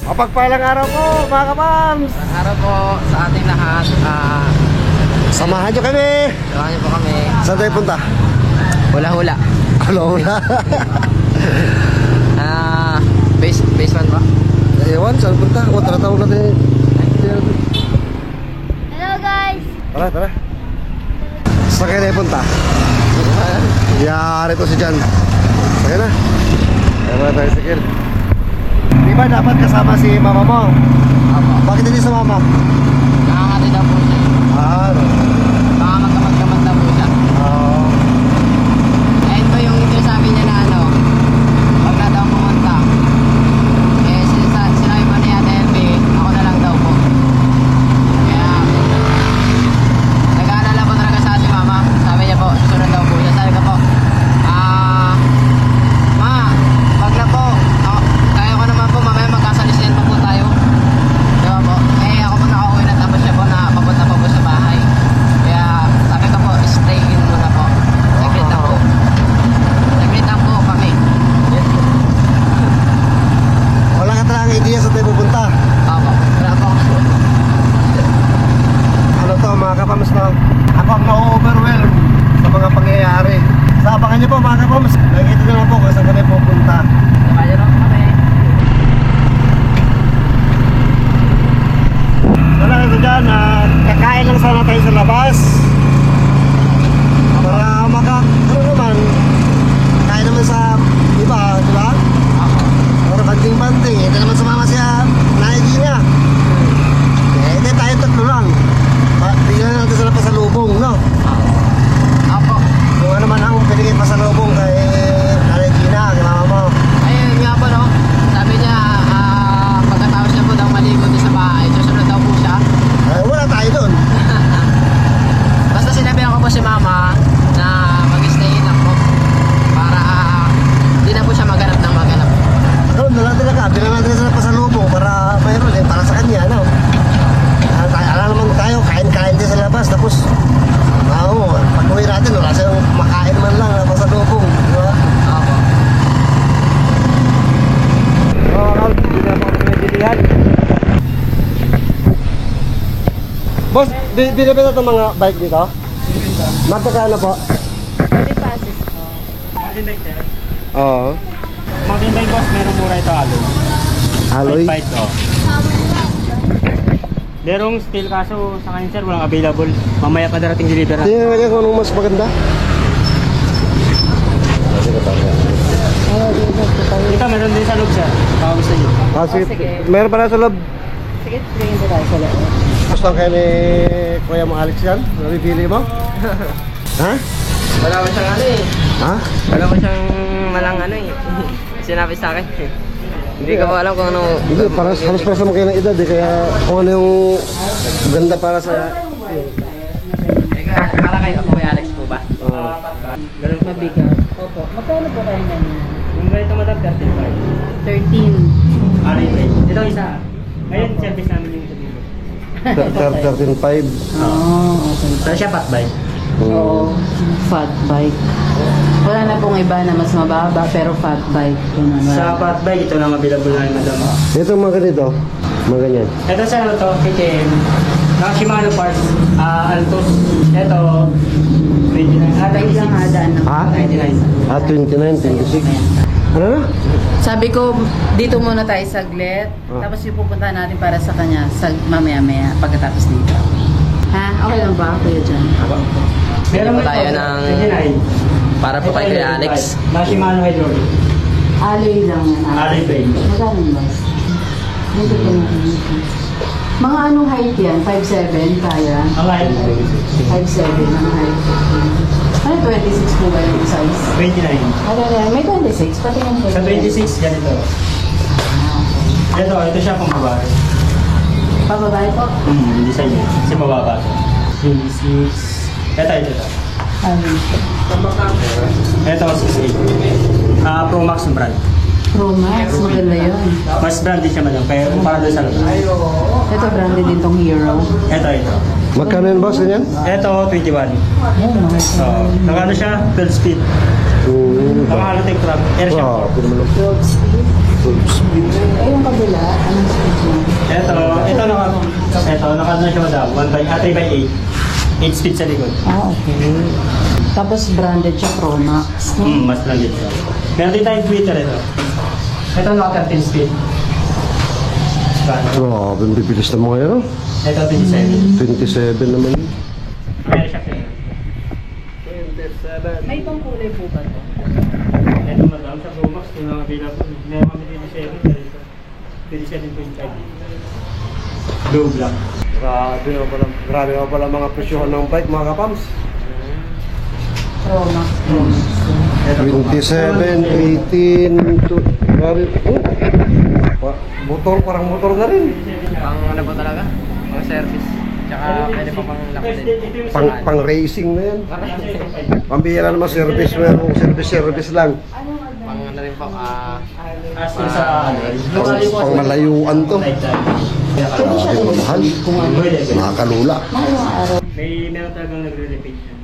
Mapagpalang araw po mga kapams. Araw po sa ating lahat. Samahan nyo kami. Samahan niyo po kami. Saan tayo punta? Hula-hula. Hula-hula. Base 1 ba? Ewan, saan punta? O, tara-tawag natin. Hello guys! Tara. Saan kayo tayo punta? Yari to si Jan. Saan na? Kaya tayo sikil. Di ba dapat kasama si mama mo? Bakit hindi sa mama? Nakakati daw po siya. Baka magkamag-kamag daw po siya. Ayun po yung ito sabi niya na pag na daw pumunta. Sinabi po ni Ate LB, ako na lang daw po. Kaya nag-aalala po talaga sa si mama. Sabi niya po, susunod daw po siya. Sabi ko po, ma, wag na po. Kaya ko naman po, mamaya magkasalisihan pa po tayo. Diba po? Ako po nakauwi na tapos siya po na papunta pa po sa bahay. Kaya sabi ko po, stay in muna po. Saglit lang po. Saglit lang po kami. Wala ka talagang idea saan tayo pupunta. Ako, wala po. Ano to mga kapams na ako ang na-overwhelm sa mga pangyayari. Sa abangan nyo po mga kapams. Nakikita nyo lang po kung saan kami pupunta. Kaya lang kami. Wala ito dyan, kakain lang sana tayo sa labas. Para ano naman, kain naman sa iba, di ba? Para banting-banting, ito naman sumama siya, naigi niya. Hindi tayo tatlo lang. Tingnan natin sila pasalubong, no? Ako. Kung ano man ang pinigay pasalubong kay Nanay Gina, kay mama mo. Ayun nga po, no? Sabi niya, pagkatapos niya po daw maligo din sa bahay, susunod daw po siya. Wala tayo doon. Basta sinabihan ko po si mama na mag-stay in ako para di na po siya maganap ng maganap. Doon na lang talaga, bilang natin sila pasalubong para mayroon para sa kanya, no? Alam naman tayo, kain-kain din sa labas, tapos pag-uwi natin, wala siyang makain man lang na pasalubong, di ba? Ako. Hindi na po kami bilihan. Boss, binibenta itong mga bike dito? Magkakano po? 30 passes po. Mountain bike sir. Oo. Mountain bike boss, merong mura ito alloy. Alloy? Fight oh. Merong steel kaso sa kanya sir, walang available. Mamaya pa darating deliver na. Tingnan natin kung anong mas maganda. Ito meron din sa loob sir. Baka gusto nyo. Sige. Meron pala sa loob. Sige, tingin po tayo sa loob. Gusto kayo ni Kuya mo Alex yan? Nabibili mo? Ha? Wala ko siyang Ha? Wala ko siyang malang sinabi sa akin. Hindi ko alam kung ano. Hindi, halos para sa kayo ng edad kaya kung ano yung ganda para sa... Para kayo ako kay Alex po ba? Ganun pa. Mabigat. Opo. Magkano po kayo ganyan? Yung ganito madam, 13. Alloy bike. Ito isa. Ngayon, service namin yung sa dito. 13.5. Okay. Pero siya fat bike. Oo. Fat bike. Wala na pong iba na mas mababa pero fat bike. Sa fat bike, ito lang available namin madam. Ito mga ganito. Mga ganyan. Ito sa ano to, KTM. Shimano parts, Altos. Ito, 29. Ilang hadaan na. Ha? 99. 29, 26. Ano na? Sabi ko, dito muna tayo saglit. Tapos yung pupuntahan natin para sa kanya mamaya-maya pagkatapos dito. Ha? Okay lang ba? Kuya dyan. Meron pa tayo ng 29. para po kay Kuya Alex. Na Shimano hydraulic. Alloy lang yan. Alloy frame. Magkano ba? Dito po natin. Mga anong height yan? 5'7"? Kaya? Ang height. 5'7" ang height. Ano 26 po ba yung size? 29. Ano yan? May 26. Pati yung Sa 26, ganito. Ito siya pang babae. Pababae po? Hindi sa inyo. Kasi mababa. 26. Ito. Ano? Ito, 68. Pro Max yung brand. Pro Max. Maganda yun. Mas branded siya madam. Kaya para doon sa loob. Ito branded din tong Hero. Ito. Magkano yun, boss? Ganyan? Ito, 21. So, nakano siya? 12 speed. Naka-halotech truck. Air shock. Wow, pwede mo lang. 12 speed. 12 speed. Ay, yung kabila, anong speed niya? Ito, nakano na siya madam. 3x8. 8 speed sa likod. Ah, okay. Tapos branded siya Promax. No? Mas langit siya. Meron din tayong Twitter ito. Ito naka 13 speed. Grabe, ang bibilis ng mga yan. oh. Ito 27. 27 naman yun. Air shock eh. May ibang kulay po ba ito? Ito madam, sa Promax, kung mga bila po, meron kami 27.5. Blue black. Grabe na pala mga presyohan ng bike, mga kapams. Promax. Promax. 27, 18, to, grabe. Motor, parang motor na rin. Pang ano po talaga? Pang service. Tsaka pwede pa pang lock din. Pang racing na yan. Pambihira naman service, meron service lang. Pang ano rin po, As in sa Pang malayuan to. Grabe, mamahal. Nakakalula. May meron talagang nagre-repeat yan.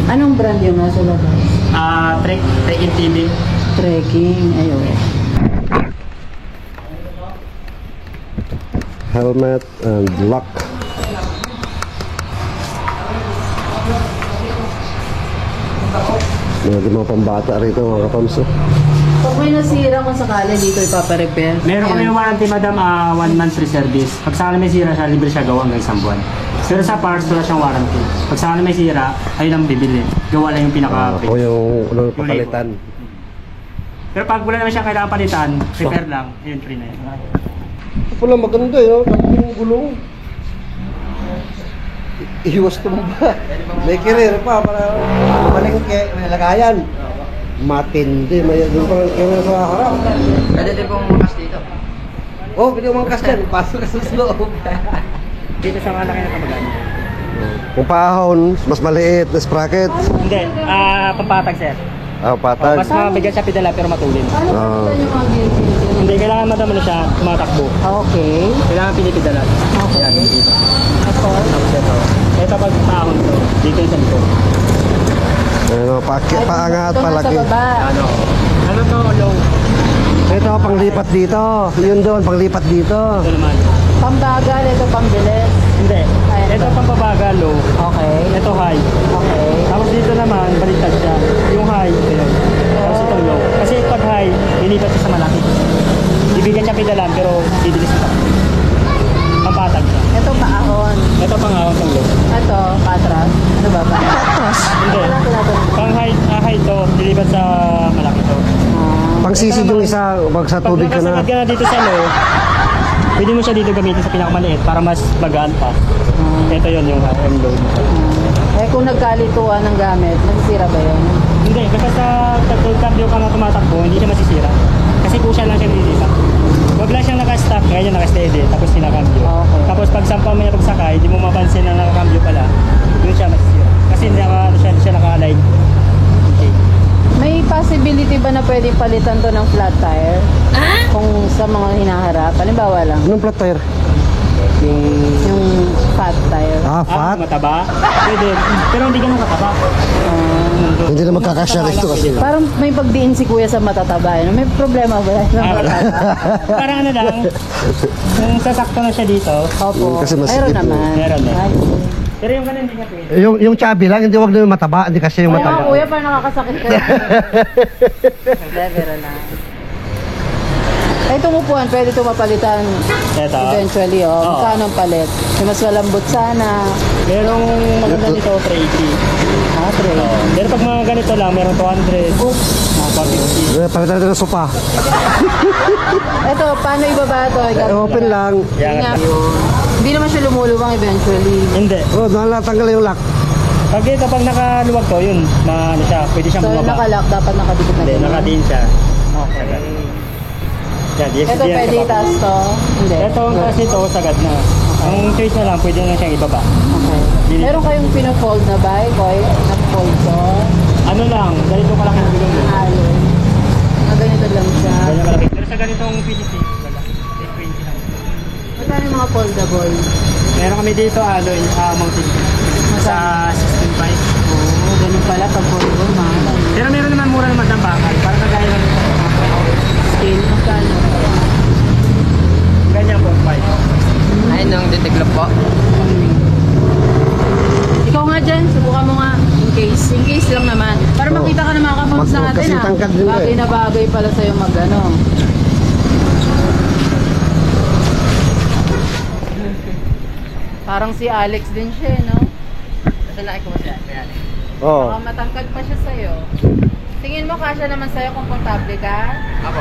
Anong brand yung nasa labas? Trek in TV. Trekking. Ayun. Helmet and lock. Meron mga pambata rito, mga kapams. Pag may nasira kung sakali dito ipaparepair. Meron kami Ayan. yung warranty madam, 1 month free service. Pag sa may sira siya, libre siya gawa hanggang 1 buwan. Pero sa parts, wala siyang warranty. Pag sa may sira, ayun ang bibili. Gawa lang yung pinaka O yung papalitan. Pero pag wala naman siya kailangan palitan, repair lang, yun free na yun. Ito pala maganda yun, yung gulong. Iwas tumba. May career pa para malingke, may lagayan. Matindi, may doon pa career sa harap. Pwede din pong makas dito. Oh, pwede umangkas yan, pasok ka sa loob. Dito sa malaki na kamagana. Kung pahon, mas maliit na sprocket. Hindi, pampatag sir. Patag. Mas mabigat siya pedala pero matulin. Paano Ah. pa yung mga gear? Hindi, kailangan madam na siya tumatakbo. Okay. Kailangan pinipedala. Okay. Yan, dito. Tapos, Tapos ito. Ito pag tahon to, dito yung sa likod. Paangat, ito nasa palaki. baba. Ano to, low? Ito, panglipat dito. Yun doon, panglipat dito. Ito naman. Pambagal, ito pambilis. Hindi. Ito pampabaga, low. Okay. Ito high. Okay. Tapos dito naman, baliktad siya. Yung high, ito. Tapos ito low. Kasi pag high, lilipat siya sa malaki. Ibigyan siya pedalan, pero didilis siya. Pampatag siya. Ito paahon. Ito pang ahon ng low. Ito, patras. Ano ba ba? Patras. Hindi. Pang high to, dilipat sa malaki to. Pangsisid yung isa, pag sa Pag tubig ka na. nakasagad ka na dito sa low, pwede mo siya dito gamitin sa pinakamaliit para mas magaan pa. Ito yun yung RM load. Eh kung nagkalituan ng gamit, masisira ba yun? Hindi, basta sa tagkambyo ka na tumatakbo, hindi siya masisira. Kasi pusa lang siya nililipat. Huwag lang siyang naka-stop, ngayon naka-steady, tapos sinakambyo. Okay. Tapos pag sampa mo niya pagsakay, hindi mo mapansin na nakakambyo pala, yun siya masisira. Kasi siya naka-align. Okay. May possibility ba na pwedeng palitan to ng flat tire? Kung sa mga hinaharap, halimbawa lang, Anong flat tire? yung fat tire. Fat? Mataba? Pwede. Pero hindi ganun kataba. Hindi na magkakasya rito kasi. Parang may pagdiin si kuya sa matataba. Ano? May problema ba yan sa matataba? Parang ano lang, kung sasakto na siya dito, Opo. Kasi mas Meron sikip naman. Meron na. Ay, pero yung ganun hindi niya pwede. Yung chubby lang, hindi wag na yung mataba, hindi kasi yung Ay, mataba. kuya, parang nakakasakit ka. Hindi, pero lang. Ay, itong upuan, pwede ito mapalitan Ito. eventually, oh. Oo. Magkano ang palit? Yung mas malambot sana. Merong maganda nito, 380. Tray. Pero pag mga ganito lang, merong 200. Mga 450. Palitan natin ng sopa. Ito, paano ibaba ito? Open lang. Yan. Hindi naman siya lumulubang eventually. Hindi. Doon lang tanggal yung lock. Pag ito, pag nakaluwag to, yun, ano siya, pwede siyang So, bumaba. nakalock, dapat nakadikit na Hindi, ganun. nakadiin siya. Okay. Yan, yes, Ito yan pwede siya pa. itaas to? Hindi. Ito, kasi ito, sagad na. Ang choice na lang, pwede na siyang ibaba. Okay. Meron kayong pino-fold na ba? Koy? Na-fold to? Ano lang, ganito kalaki na bilong mo. Alin. Ganito lang siya. Ganyan kalaki. Pero sa ganitong PCC, wala. 820 lang. Magkano yung mga foldable? Meron kami dito, alloy, mountain. Sa 16.5. Oo, ganun pala pag Volvo, mahal. Pero meron naman mura naman ng bakal. Para kagaya lang ito. Scale, magkano? Ganyan po, 5. Ayun ang ditiklop po. Ikaw nga dyan, subukan mo nga. In case lang naman. Para Oo. makita ka ng mga kapons Mag- natin kasi tangkad din ka Bagay eh. na bagay pala sa'yo mag-ano. Parang si Alex din siya, no? Lalaki ko ba siya? Lalaki. Oo. Baka matangkad pa siya sa'yo. Tingin mo, kasya naman sa'yo, komportable ka? Ako.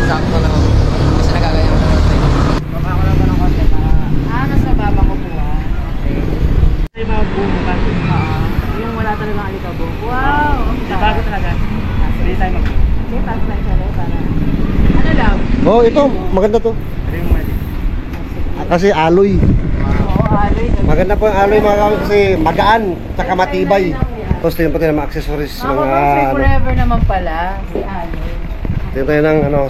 Sakto lang ako. Kasi nagagaya ko ng konti. Baba ko lang ba ng konti para... Mas mababa ko po, ah. Okay. Yung mga bumo ka. Yung wala talagang alikabok. Wow! Bago talaga. Hindi tayo mag Okay, pass tayo sa para. Ano lang? Oh, ito, maganda to. Pero yung mga Kasi alloy. Oo, aloy. Maganda po yung alloy mga kapatid kasi magaan, tsaka matibay. Tapos tingnan po tayo ng mga accessories, mga Makapag forever naman pala, si aloy. tingnan tayo ng yung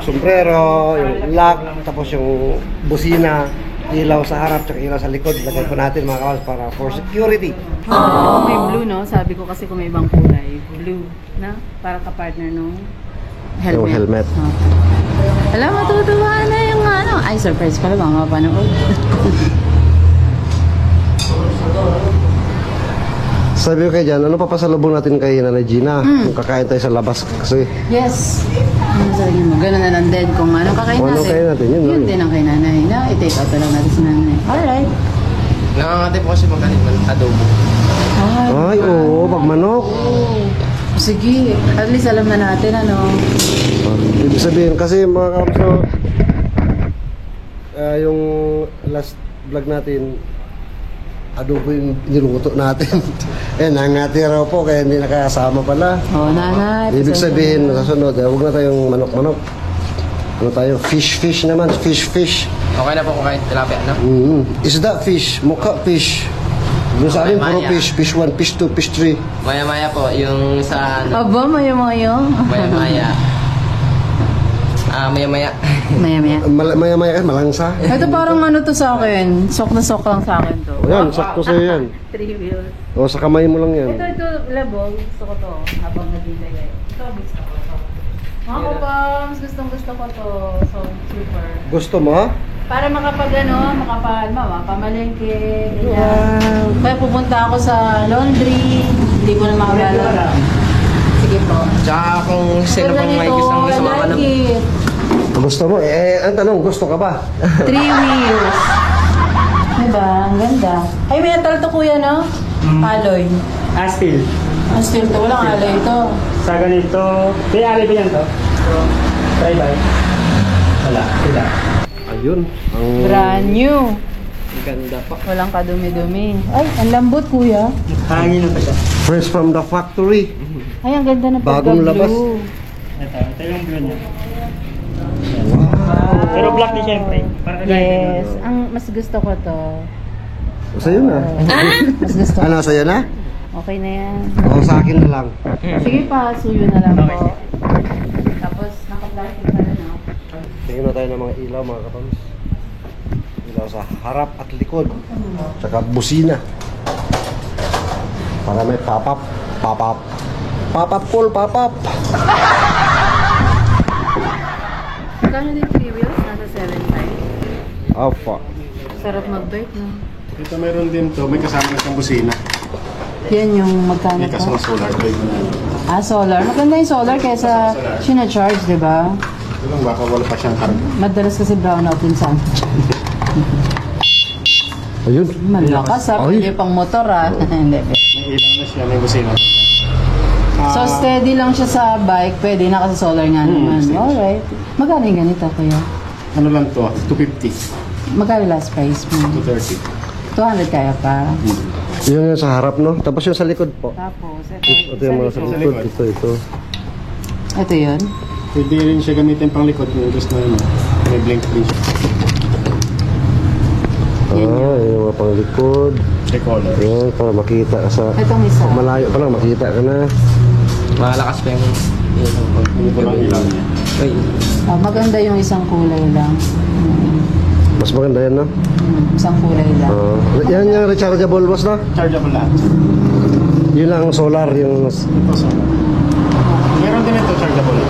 sombrero, yung lock, tapos yung busina, ilaw sa harap, tsaka ilaw sa likod. Lagay po natin mga kapatid para for security. Kung may blue, no? Sabi ko kasi kung may ibang kulay, blue, na? Para ka-partner nung helmet. Yung helmet. Oh. Alam, matutuwa na yung ano. Ay, surprise pala, baka mapanood. Sabi ko kayo dyan, ano pa pasalubong natin kay Nanay Gina? Kung kakain tayo sa labas kasi. Yes. Ano sa tingin mo? Ganun na lang din kung anong kakain Kung natin. anong kain natin, yun, Yun no? din ang kay nanay. Na, i-take out na lang natin si nanay. Alright. Nakangati po kasi magkalit ng adobo. Ay, oo, pag manok. Sige. At least alam na natin, ano. Ibig sabihin, kasi mga kapso, yung last vlog natin, adobo yung niluto natin. Eh, nangati raw po, kaya hindi nakasama pala. Oh, nanay. Ibig sabihin, sa sunod, huwag na tayong manok-manok. Ano tayo? Fish naman. Fish. Okay na po kung kahit tilapia, no? Isda, fish. Mukha, fish. Doon sa amin, puro Maya. fish. Fish 1, fish 2, fish 3. Maya-maya po, yung sa ano, Aba, maya-maya. maya-maya. Maya-maya. Maya-maya. Maya-maya kasi malangsa. Ito parang ano to sa akin. Sok na sok lang sa akin to. O yan, sakto sa'yo yan. 3 wheels. O, sa kamay mo lang yan. Ito, labo. Gusto ko to. Habang nagbibigay. Ito, gusto ko to. Mga kapams, gustong-gusto ko to. So, super. Gusto mo, ha? Para mapamalengke, ganyan. Kaya pupunta ako sa laundry. Hindi ko na makabala. Sige po. Tsaka kung sino pang may gustong gusto mga ano. Gusto mo? Ang tanong, gusto ka ba? 3 wheels. Diba? Ang ganda. Ay, metal to kuya, no? Alloy. Steel. Ang steel to. Walang alloy to. Sa ganito, may alloy ba yan to? Try ba? Wala. Wala. Ayun. Ang... Brand new. Ganda pa. Walang kadumi-dumi. Ay, ang lambot kuya. Hangin na pa siya. Fresh from the factory. Ay, ang ganda na Bagong labas. blue. Ito yung blue niya. Pero black din syempre. Para kagaya Yes. Ang mas gusto ko to. Sa'yo na. Mas gusto ko. Ano, sa'yo na? Okay na yan. O, sa akin na lang. Sige pa, suyo na lang po. Tapos, naka-plastic pa rin, no? Tingnan na tayo ng mga ilaw, mga kapams. Ilaw sa harap at likod. Tsaka busina. Para may pop-up. Pop-up. Pop-up call, pop-up. Magkano din 3 wheels? Nasa 7.5. Oh, fuck. Sarap mag-bike, no? Ito mayroon din to, may kasama na siyang busina. Yan yung magkano May kasama to? solar plate na. Solar. Maganda yung solar kaysa sinacharge, di ba? Ito lang, baka wala pa siyang karga. Madalas kasi brown out din sa Ayun. malakas, ha? Ay. Pwede pang motor, ha? Hindi. May ilaw na siya, may busina. So, steady lang siya sa bike. Pwede na kasi solar nga naman. steady. Alright. Magkano yung ganito, kuya? Ano lang to, 250, Magkano last price mo? 230. 200 kaya pa. Yun yung sa harap, no? Tapos yung sa likod po. Tapos, Ito yung mga sa ito. likod. Ito. Ito yun. Pwede rin siya gamitin pang likod kung gusto na may blink rin siya. Yan Ah, yung mga pang likod. Check color. Ayan, para makita ka sa... Itong isa. Malayo pa lang, makita ka na. Malakas pa yung ilaw. Ito lang ilaw niya. Uy. Maganda yung isang kulay lang. Mas maganda yan, no? Isang kulay lang. Yan yung rechargeable, boss, no? Chargeable lahat. Yun ang solar, yung Ito solar. Meron din ito chargeable.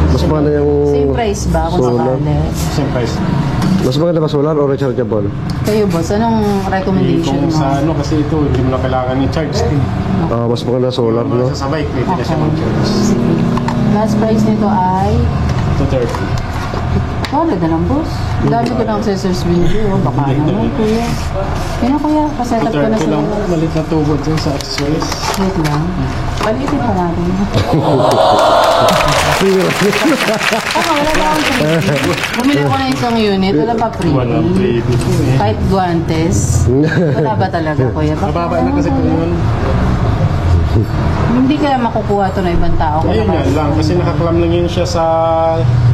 mas maganda yung Same price ba kung solar. sakali? Same price. Mas maganda ba solar o rechargeable? Kayo boss, anong recommendation Kung mo? sa ano kasi ito, hindi mo na kailangan i-charge. Mas maganda solar, no? Masasabay, pwede na siya mag-charge. Sige. Last price nito ay 230. wala na lang boss. Dami ko ng accessories video. Baka naman kuya. Yan kuya, paset up ko na 230 sa lang, malit na tubod dun sa accessories. wait lang. Balitin pa natin. Wala ba akong freebie? Bumili ko na isang unit. Wala pa Walang freebie. freebie po eh. Kahit guantes. Wala ba talaga kuya? Mababa na kasi po yun. Hindi kaya makukuha to ng ibang tao. Ayun yan lang, kasi nakaklam lang yun siya sa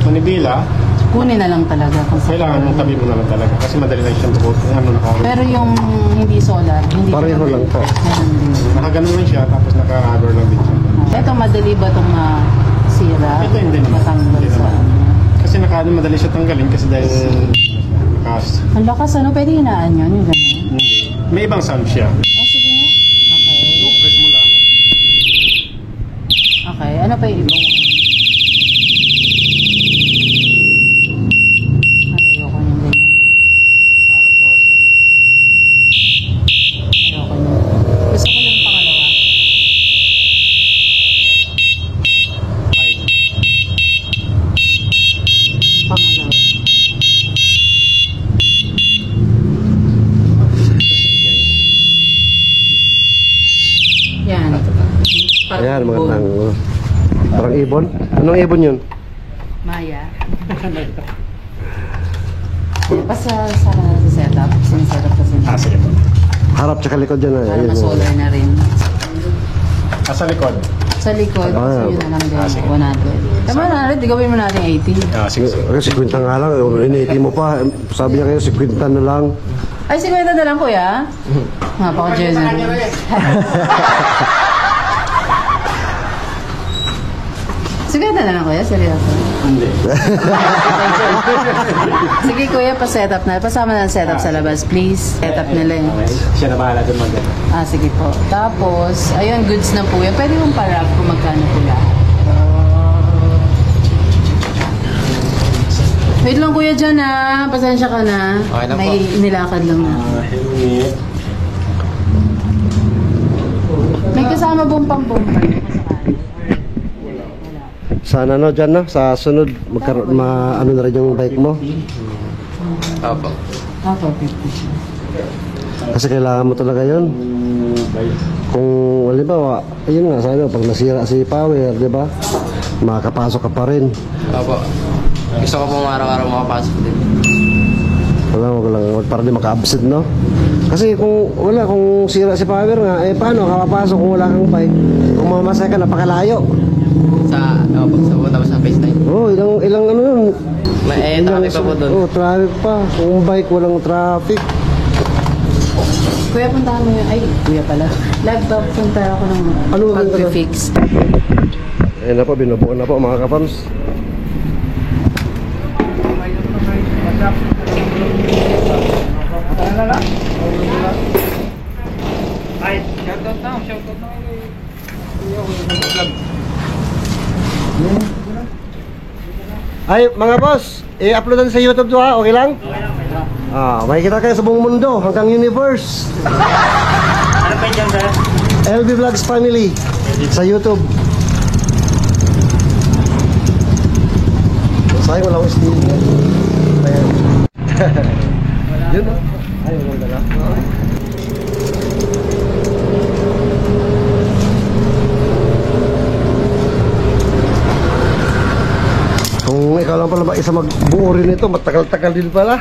Manibela. Kunin na lang talaga. Kailangan mong tabi mo na lang talaga kasi madali lang siyang tukot. Ano, Pero yung hindi solar, hindi Pareho lang po. Meron din. nakaganon lang siya tapos naka-rubber lang din siya. Ito, madali ba itong masira? Ito hindi naman. Matanggal Hindi sa naman. Kasi madali siya tanggalin kasi dahil nakas. Ang lakas, ano? Pwede hinaan yun, yung gano'n. Hindi. May ibang sound siya. Oh, sige nga. Okay. Press mo lang. Okay, ano pa yung ibang? Ay, ayoko yung ganyan. Para po sa... Ayoko yung... Gusto ko yung pangalawa. Pangalawa. Yan. Parang Ayan, ibon. magandang parang ibon. Anong ibon yun? Maya. Basta sa setup, sinisetup kasi na. Sige po. Harap tsaka likod dyan. Para Ayun, ma-solar na rin. Sa likod. Sa likod, Ah, so yun na lang din, sige. 100. Tama na rin, gawin mo natin 80. Sige. Kasi 50 nga lang, initi mo pa. Sabi niya kayo, 50 na lang. Ay, 50 na lang kuya. Napaka-generous. Sige na lang kuya, seryoso. Hindi. Sige kuya, pa-setup na. Pasama na ang setup sa labas, please. Setup nila yun. Siya na bahala dun mag Sige po. Tapos, ayun, goods na po yan. Pwede mong pa-wrap kung magkano po lahat. Wait lang kuya dyan ha. Pasensya ka na. Okay na po. May nilakad lang na. helmet. May kasama bong pambomba. Sana no, dyan no, sa sunod, ano na rin yung bike mo. Opo. Ako, 50. Kasi kailangan mo talaga yun. Kung, halimbawa, ayun nga, sabi mo, pag nasira si Power, di ba? Makakapasok ka pa rin. Opo. Gusto ko pong araw-araw makapasok din. Wala, para di maka-absent, no? Kasi kung sira si Power nga, paano kakapasok kung wala kang bike? Kung mamasay ka, napakalayo. Opo, sa punta pa sa FaceTime. Ilang ano yun? May traffic pa po doon. Traffic pa. Kung bike, walang traffic. Kuya, puntahan mo yun. Ay, kuya pala. Live ba, punta ako ng Ano ba yung pag-fix. Ayun na po, binubuo na po mga kapams. Ay, mga boss, i-upload natin sa YouTube to ha, okay lang? Makikita kayo sa buong mundo, hanggang universe. Ano pa dyan, sir? LB Vlogs Family sa YouTube. Sayang wala akong steam. Ayan. Yun o. Ay, walang dala. Kung ikaw lang pala isa magbuo rin ito, matagal-tagal din pala.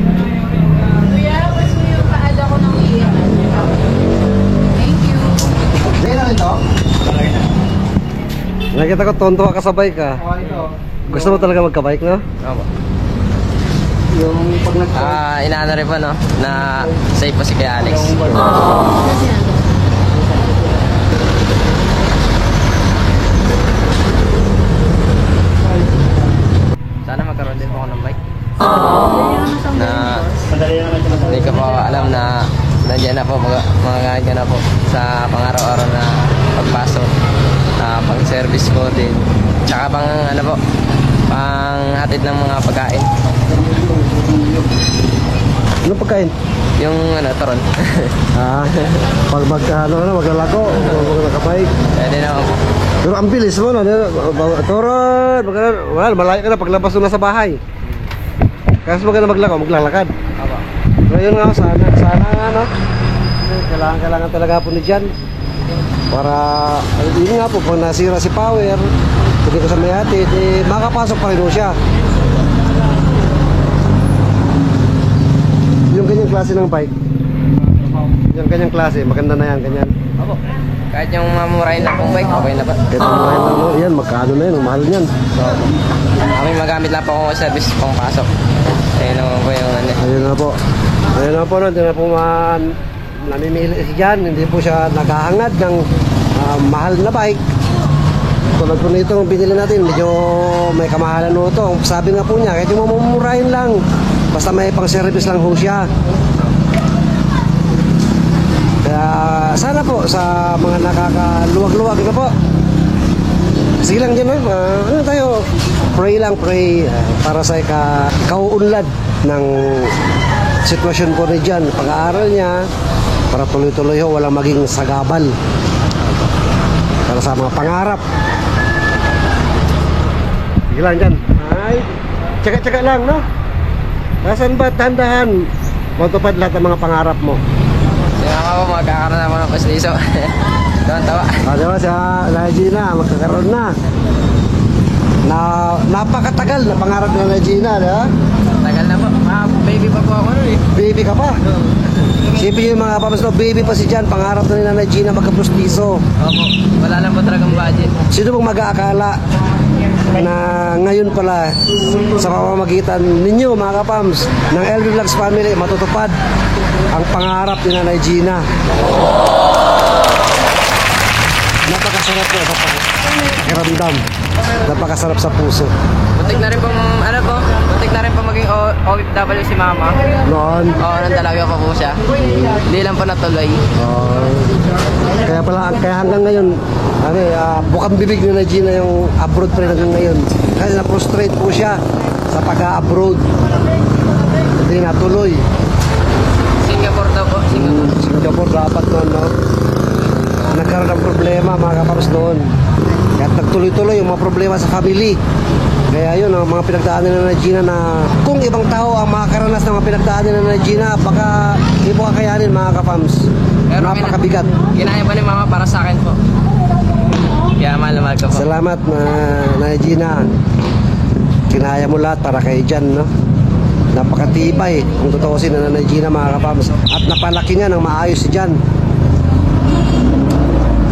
Kuya, gusto yung pa-add ako ng iyan. Thank you. Nakita ko tonto ka sa bike ka. Gusto mo talaga magka-bike, no? Opo. Yung pag nag... Inaano rin po, no? Na safe po si Kuya Alex. Sana magkaroon din po ako ng bike. Na Madali naman siya. hindi ko po alam na nandiyan na po, mga na po sa pang-araw-araw na pagpasok. Pang-service ko din. Tsaka pang ano po, pang-hatid ng mga pagkain. Ano pagkain? Yung ano, turon. Pag maglalako, maglalakabike. Pwede naman po. Pero ang bilis mo, no? Turon, well, malayo ka na paglabas mo na sa bahay. Kasi maganda maglako, maglalakad. Opo. Pero yun nga, sana nga, no? Kailangan talaga po ni Jan. Para, yun nga po, pag nasira si Power, hindi ko sa may hatid, makapasok pa rin po siya. Yung ganyang klase ng bike, yung ganyang klase, maganda na yan, ganyan. Opo. Kahit yung mamurahin lang pong bike, okay na ba? Kahit mga ano, yan, magkano na yun, mahal niyan. Kami magamit lang po akong service pang pasok. Ayun naman po yung ano. Ayun na po. Ayun na po, hindi na po namimili si Jan, hindi po siya naghahangad ng mahal na bike. Tulad po nito, binili natin, medyo may kamahalan po ito. Sabi nga po niya, kahit yung mamumurahin lang, basta may pang service lang po siya. Kaya sana po sa mga nakakaluwag-luwag na po. Sige lang dyan, ano tayo, pray lang, pray para sa kauunlad ng sitwasyon po ni Jan, pag-aaral niya, para tuloy-tuloy ho, walang maging sagabal para sa mga pangarap. Sige lang dyan. Ay, tsaga-tsaga lang, no? Nasaan ba, dahan-dahan, matupad lahat ng mga pangarap mo. Sige nga po, magkakaroon naman ng pasliso. Tawa-tawa. Diba, sa Gina, magkakaroon na. Napakatagal na pangarap na Gina, diba? Tagal na po. Baby pa po ako nun eh. Baby ka pa. Sipin yung mga papas, no, baby pa si Jan, pangarap na ni Nanay Gina magkapustiso. Opo. Wala lang po talagang budget. Sino bang mag-aakala na ngayon pala sa pamamagitan ninyo mga kapams ng LV Vlogs family matutupad ang pangarap ni Nanay Gina. Napakasarap po sa pakiramdam. Napakasarap sa puso. Butik na rin po, ano po, butik na rin po maging OFW si Mama. Noon. Oo, nang talaga po siya. Hindi lang po natuloy. Kaya hanggang ngayon, bukang bibig ni Nanay Gina yung abroad pa rin hanggang ngayon. Kasi na-frustrate po siya sa pag-abroad. Hindi natuloy. Singapore daw po. Singapore dapat noon, no? Nagkaroon ng problema mga kapams noon. Kaya nagtuloy-tuloy yung mga problema sa family. Kaya yun, ang mga pinagdaanan ni Nanay Gina na kung ibang tao ang makakaranas ng mga pinagdaanan ni Nanay Gina, baka hindi mo kakayanin mga kapams. Napakabigat. Ginaya pa ni Mama para sa akin po. Kaya mahal ko po. Salamat na Nanay Gina. Kinaya mo lahat para kay Jan, no? Napakatibay kung totoo si Nanay Gina mga kapams. At napalaki niya ng maayos si Jan.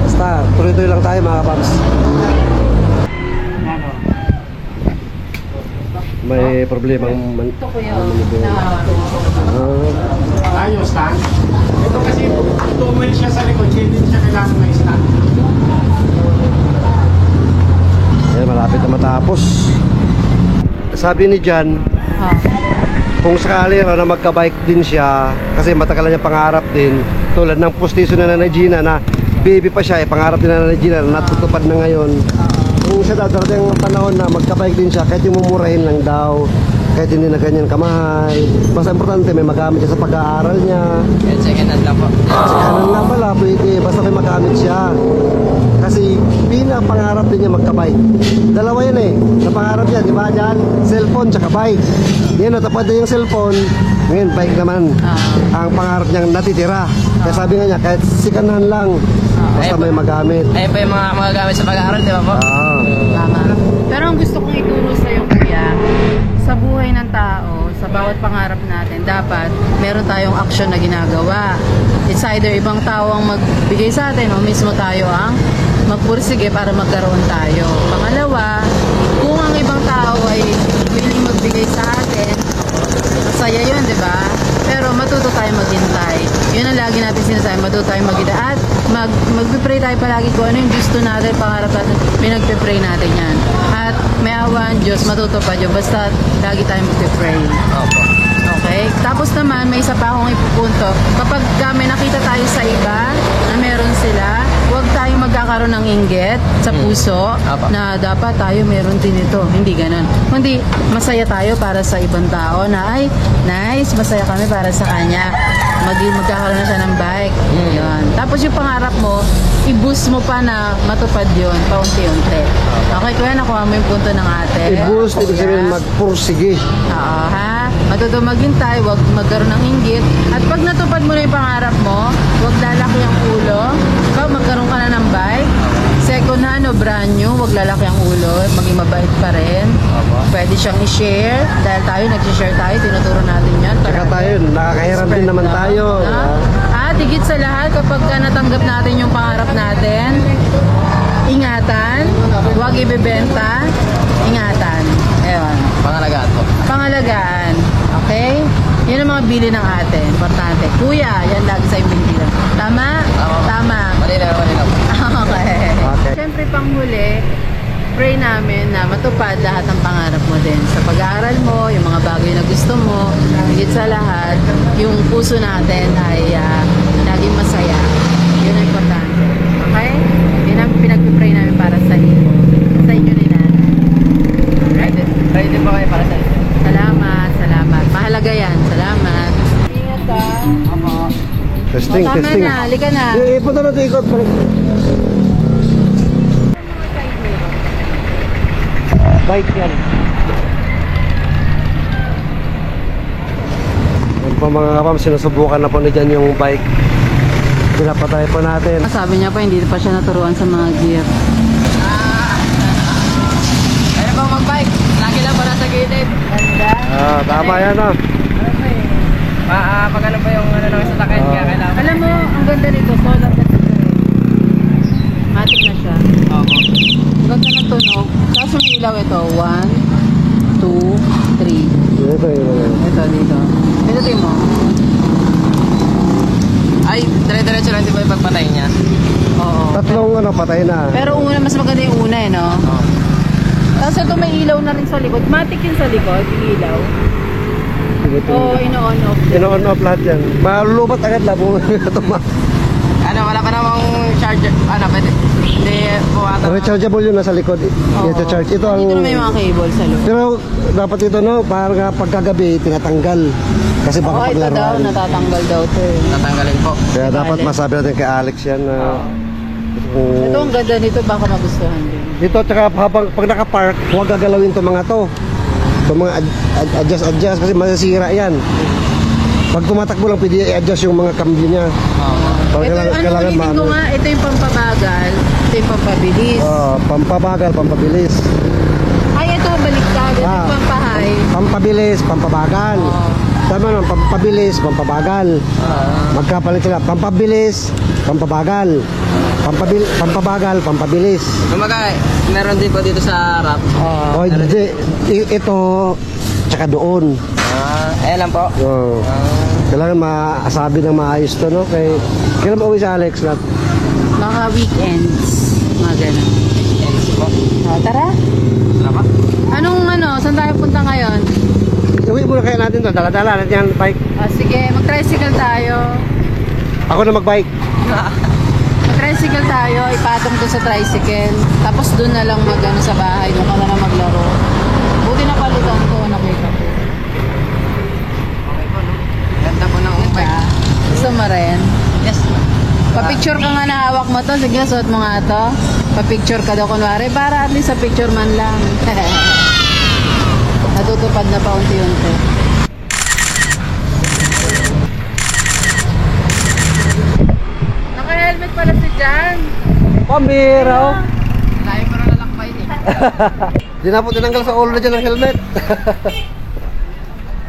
Basta tuloy-tuloy lang tayo mga kapams. May problemang Ito ko yun. Ayos lang. Ito kasi tumul siya sa likod, hindi siya kailangan na stand. Malapit na matapos. Sabi ni Jan, kung sakali na magka-bike din siya, kasi matagal na niya pangarap din, tulad ng pustiso na Nanay Gina na baby pa siya, pangarap din na Nanay Gina na natutupad na ngayon. Kung siya darating ang panahon na magka-bike din siya, kahit yung mumurahin lang daw, kahit hindi na ganyan kamahal, basta importante may magamit siya sa pag-aaral niya. Yan, second hand lang po. Kanan nga pala, pwede, basta may magamit siya. Kasi pinapangarap din niya magka-bike. Dalawa yan eh, napangarap niya, di ba dyan? Cellphone tsaka bike. Yan, natapad na yung cellphone, ngayon bike naman. Ang pangarap niyang natitira. Kaya sabi nga niya, kahit sikanan lang, basta may magamit. Ayun po yung mga magagamit sa pag-aaral, di ba po? Tama. Pero ang gusto kong ituro sa iyo, kuya, sa buhay ng tao, sa bawat pangarap natin, dapat meron tayong aksyon na ginagawa. It's either ibang tao ang magbigay sa atin o mismo tayo ang magpursige para magkaroon tayo. Pangalawa, kung ang ibang tao ay willing magbigay sa atin, masaya yun, di ba? Pero matuto tayo maghintay. Yun ang lagi natin sinasabi, matuto tayo maghintay. At magpipray tayo palagi kung ano yung gusto natin, pangarap natin, pinagpipray natin yan. At may awan, Diyos, matutupad yun. Basta lagi tayo magpipray. Opo. Okay? Tapos naman, may isa pa akong ipupunto. Kapag may nakita tayo sa iba na meron sila, huwag tayong magkakaroon ng inggit sa puso Apa. na dapat tayo meron din ito. Hindi ganun. Kundi masaya tayo para sa ibang tao na ay, nice, masaya kami para sa kanya. Magkakaroon na siya ng bike. Yun. Tapos yung pangarap mo, i-boost mo pa na matupad yun, paunti-unti. Okay, kuya, nakuha mo yung punto ng ate. I-boost, ibig sabihin magpursige. Oo, ha? Matuto maghintay, huwag magkaroon ng inggit. At pag natupad mo na yung pangarap mo, huwag lalaki ang ulo. Ikaw, magkaroon ka na ng bike. Second hand o brand new, huwag lalaki ang ulo. Maging mabait pa rin. Pwede siyang i-share. Dahil tayo, nag-share tayo, tinuturo natin yan. Tsaka tayo, nakakahiram din naman tayo. At higit sa lahat, kapag natanggap natin yung pangarap natin, ingatan, huwag ibebenta, ingatan. Ewan. Pangalagaan po. Pangalagaan. Okay? Yan ang mga bili ng ate. Importante. Kuya, yan lagi sa imbilihan. Tama? Tama. Malinaw. Okay. Okay. Siyempre, panghuli, pray namin na matupad lahat ng pangarap mo din. Sa pag-aaral mo, yung mga bagay na gusto mo, higit sa lahat, yung puso natin ay laging masaya. Yun ang importante. Okay? Yun ang pinag-pray namin para sa inyo. Sa inyo rin natin. Ready po kayo para sa inyo. Salamat, salamat. Mahalaga yan. Salamat. Ingat ka. Opo. Testing, Tama testing. na, halika na. Ipunta na ito, ikot. Bike yan. Yan po mga kapam, sinusubukan na po na dyan yung bike. Pinapatay po natin. Sabi niya pa, hindi pa siya naturuan sa mga gear. Kaya ba mag-bike? Lagi lang para sa gilid. Tama yan ah. Pag ano pa yung ano ng sasakyan, kaya kailangan. Alam mo, ang ganda nito, solar kasi matic na siya. Opo. Ang ganda ng tunog. Tapos yung ilaw ito, 1, 2, 3. Ito yun. Ito dito. Ito mo. Ay, dire-diretso lang di ba yung pagpatay niya? Oo. Tatlong ano, patay na. Pero una, mas maganda yung una no? Oo. Tapos ito may ilaw na rin sa likod. Matic yun sa likod, yung ilaw. Oo, ino-on off. In-on off lahat yan. Malulubat agad lang po. Ano, wala ka namang charger. Ano, pwede. Hindi po ata. Rechargeable yun nasa likod. Ito charge. Ito ang... Dito na may mga cable sa loob. Pero dapat ito no, para nga pagkagabi tinatanggal. Kasi baka Oo, ito daw, paglaruan. natatanggal daw to eh. Tatanggalin po. Kaya dapat masabi natin kay Alex yan na... Ito ang ganda nito, baka magustuhan din. Dito, tsaka habang pag nakapark, huwag gagalawin itong mga to. Itong mga adjust kasi masisira yan. Pag tumatakbo lang, pwede i-adjust yung mga cambio niya. Pag Ito, ulitin ko nga, ito yung pampabagal, ito yung pampabilis. Pampabagal, pampabilis. Ay, ito, baliktad, ito yung pampahay. Pampabilis, pampabagal. Tama naman, pampabilis, pampabagal. Magkapalit sila, pampabilis, pampabagal. Pampabagal, pampabilis. Kumaga, meron din po dito sa harap. O, hindi. Ito, tsaka doon. Ayan lang po. Kailangan maasabi ng maayos to, no? Kailan ba uwi si Alex? Mga weekends, mga ganun. Yes po. Tara. Tara pa. Saan tayo punta ngayon? Uwi muna kaya natin to. Dala-dala natin yung bike. Sige, mag-tricycle tayo. Ako na mag-bike. Mag-tricycle tayo, ipatong to sa tricycle. Tapos doon na lang sa bahay, doon ka na lang maglaro. Buti na palitan ko, nakita ko. Okay po, no? Ganda po ng bike. Gusto mo rin? Yes. Pa-picture ka nga na hawak mo to. Sige, suot mo nga to. Pa-picture ka daw kunwari. Para at least sa picture man lang. Natutupad na pa unti-unti. Naka-helmet pala si Jan. Pambira, oh. Layo pero lalakbay eh. Di na po tinanggal sa ulo na dyan ang helmet.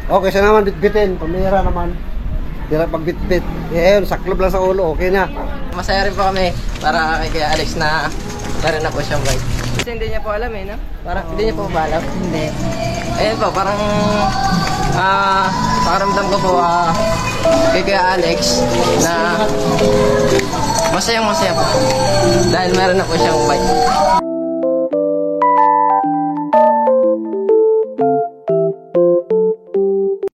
Okay, siya naman bitbitin. Pambira naman. Di na pagbitbit. Ayun, saklob lang sa ulo. Okay na. Masaya rin po kami para kay Kuya Alex na meron na po siyang bike. Kasi hindi niya po alam eh, no? Parang hindi niya po ba alam? Hindi. Ayun po, parang pakiramdam ko po kay Kuya Alex na masayang-masaya po. Dahil meron na po siyang bike.